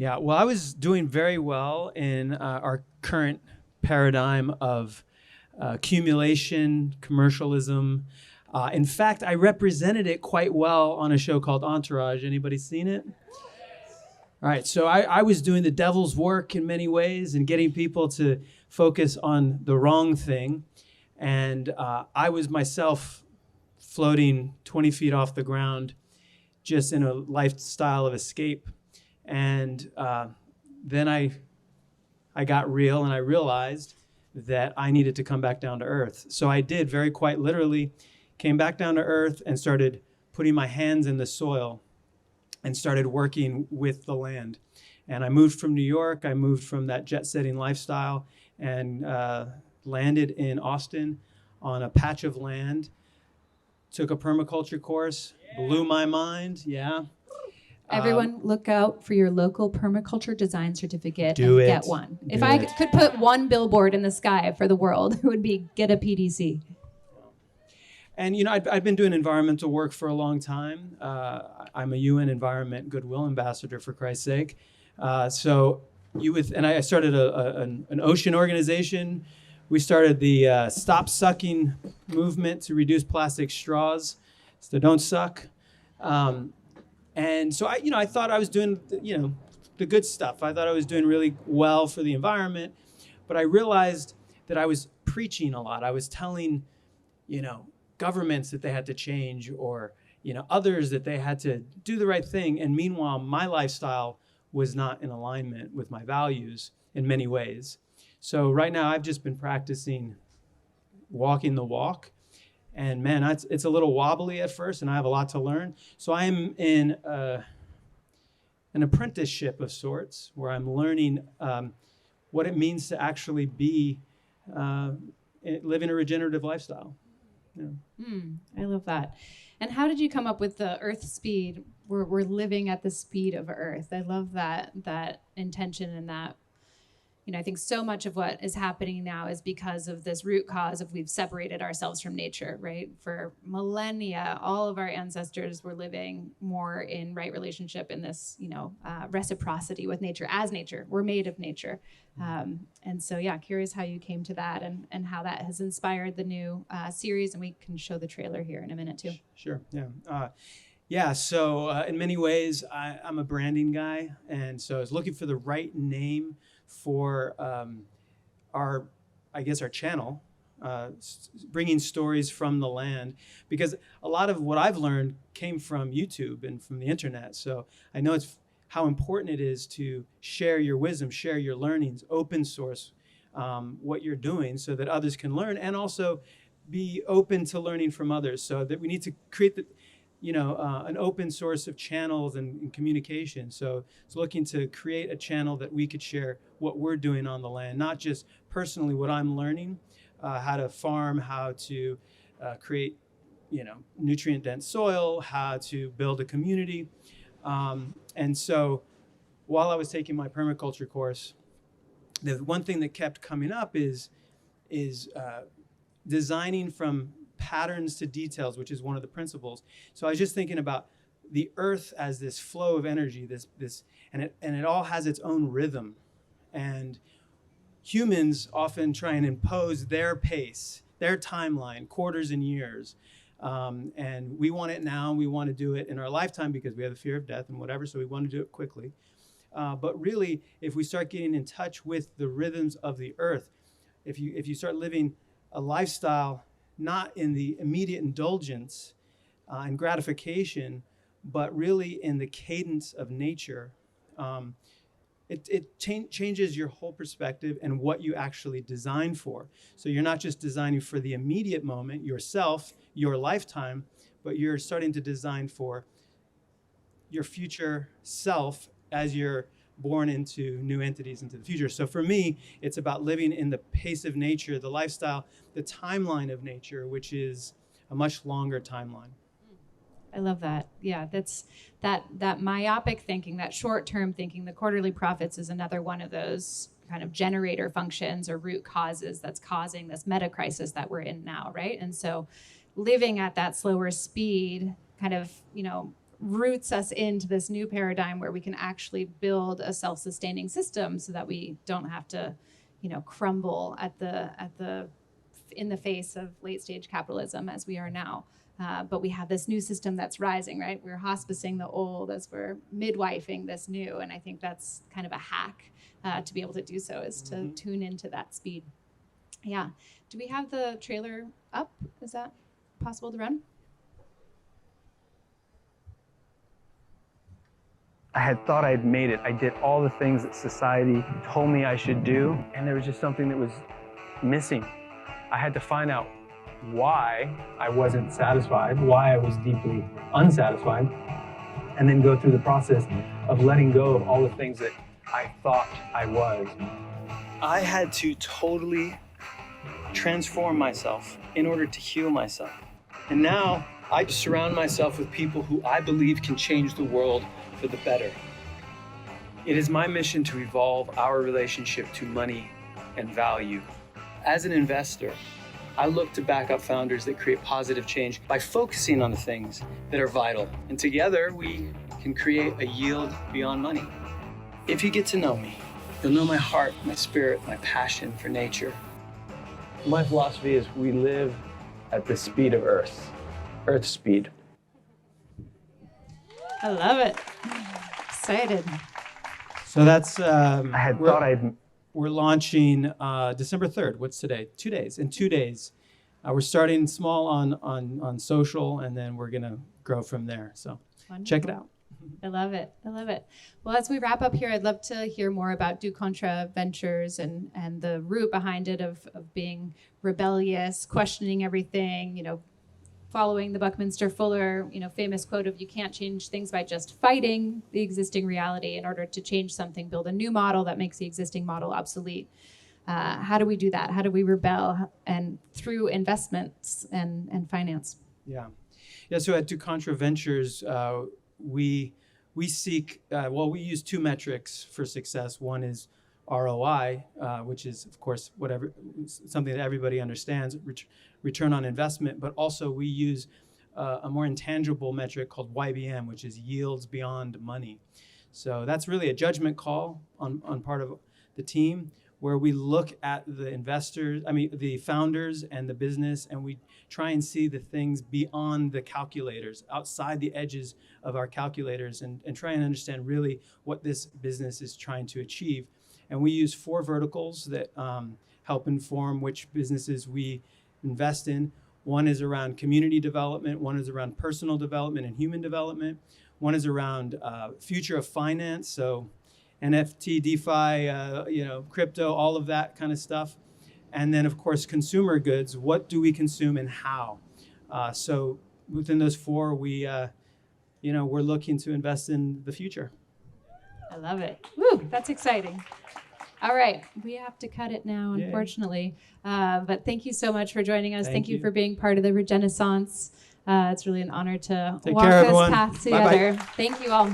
Yeah, well, I was doing very well in our current paradigm of accumulation, commercialism. In fact, I represented it quite well on a show called Entourage. Anybody seen it? All right, so I was doing the devil's work in many ways and getting people to focus on the wrong thing. And I was myself floating 20 feet off the ground, just in a lifestyle of escape. And then I got real and I realized that I needed to come back down to earth. So I did, very quite literally, came back down to earth and started putting my hands in the soil and started working with the land. And I moved from New York. I moved from that jet-setting lifestyle and landed in Austin on a patch of land. Took a permaculture course, blew my mind, yeah. Everyone look out for your local permaculture design certificate Do and it. get one. Do If I it. could put one billboard in the sky for the world, it would be get a PDC. And you know, I've been doing environmental work for a long time. I'm a UN Environment Goodwill Ambassador, for Christ's sake. I started an ocean organization. We started the Stop Sucking movement to reduce plastic straws, so don't suck. And so I thought I was doing the good stuff. I thought I was doing really well for the environment, but I realized that I was preaching a lot. I was telling, governments that they had to change, or others that they had to do the right thing. And meanwhile, my lifestyle was not in alignment with my values in many ways. So right now, I've just been practicing walking the walk. And man, it's a little wobbly at first, and I have a lot to learn. So I'm in an apprenticeship of sorts, where I'm learning what it means to actually be living a regenerative lifestyle. Yeah. I love that. And how did you come up with the Earth speed? We're living at the speed of Earth. I love that intention and that. I think so much of what is happening now is because of this root cause of we've separated ourselves from nature, right? For millennia, all of our ancestors were living more in right relationship in this, reciprocity with nature as nature. We're made of nature. And so, curious how you came to that and how that has inspired the new series. And we can show the trailer here in a minute too. Sure, yeah. So in many ways, I'm a branding guy. And so I was looking for the right name for our channel, bringing stories from the land, because a lot of what I've learned came from YouTube and from the internet. So I know it's how important it is to share your wisdom, share your learnings, open source what you're doing so that others can learn, and also be open to learning from others. So that we need to create an open source of channels and communication. So it's looking to create a channel that we could share what we're doing on the land, not just personally what I'm learning, how to farm, how to create, nutrient dense soil, how to build a community. And so while I was taking my permaculture course, the one thing that kept coming up is designing from patterns to details, which is one of the principles. So I was just thinking about the earth as this flow of energy, and it all has its own rhythm. And humans often try and impose their pace, their timeline, quarters and years. And we want it now, and we want to do it in our lifetime because we have the fear of death and whatever, so we want to do it quickly. But really, if we start getting in touch with the rhythms of the earth, if you start living a lifestyle not in the immediate indulgence and gratification, but really in the cadence of nature, it changes your whole perspective and what you actually design for. So you're not just designing for the immediate moment, yourself, your lifetime, but you're starting to design for your future self as you're born into new entities into the future. So for me, it's about living in the pace of nature, the lifestyle, the timeline of nature, which is a much longer timeline. I love that. Yeah, that's that myopic thinking, that short-term thinking. The quarterly profits is another one of those kind of generator functions or root causes that's causing this meta crisis that we're in now, right? And so living at that slower speed kind of, roots us into this new paradigm where we can actually build a self-sustaining system so that we don't have to, crumble in the face of late stage capitalism as we are now. But we have this new system that's rising, right? We're hospicing the old as we're midwifing this new. And I think that's kind of a hack to be able to do so, is to tune into that speed. Yeah. Do we have the trailer up? Is that possible to run? I had thought I had made it. I did all the things that society told me I should do, and there was just something that was missing. I had to find out why I wasn't satisfied, why I was deeply unsatisfied, and then go through the process of letting go of all the things that I thought I was. I had to totally transform myself in order to heal myself. And now I surround myself with people who I believe can change the world for the better. It is my mission to evolve our relationship to money and value. As an investor, I look to back up founders that create positive change by focusing on the things that are vital. And together we can create a yield beyond money. If you get to know me, you'll know my heart, my spirit, my passion for nature. My philosophy is we live at the speed of Earth speed. I love it. Excited. So that's We're we're launching December 3rd. What's today? 2 days. In 2 days, we're starting small on social, and then we're gonna grow from there. So check it out. I love it. I love it. Well, as we wrap up here, I'd love to hear more about DuContra Ventures and the root behind it of being rebellious, questioning everything, following the Buckminster Fuller, famous quote of, you can't change things by just fighting the existing reality. In order to change something, build a new model that makes the existing model obsolete. How do we do that? How do we rebel? And through investments and finance. Yeah. So at DuContra Ventures, we seek, we use two metrics for success. One is ROI, which is, of course, something that everybody understands, return on investment, but also we use a more intangible metric called YBM, which is yields beyond money. So that's really a judgment call on part of the team, where we look at the founders and the business, and we try and see the things beyond the calculators, outside the edges of our calculators, and try and understand really what this business is trying to achieve. And we use 4 verticals that help inform which businesses we invest in. One is around community development, one is around personal development and human development, one is around future of finance, so NFT, DeFi, crypto, all of that kind of stuff. And then, of course, consumer goods. What do we consume and how? So within those 4, we're looking to invest in the future. I love it. Woo, that's exciting. All right, we have to cut it now, unfortunately. But thank you so much for joining us. Thank you for being part of the Regenaissance. It's really an honor to walk this path together. Bye-bye. Thank you all.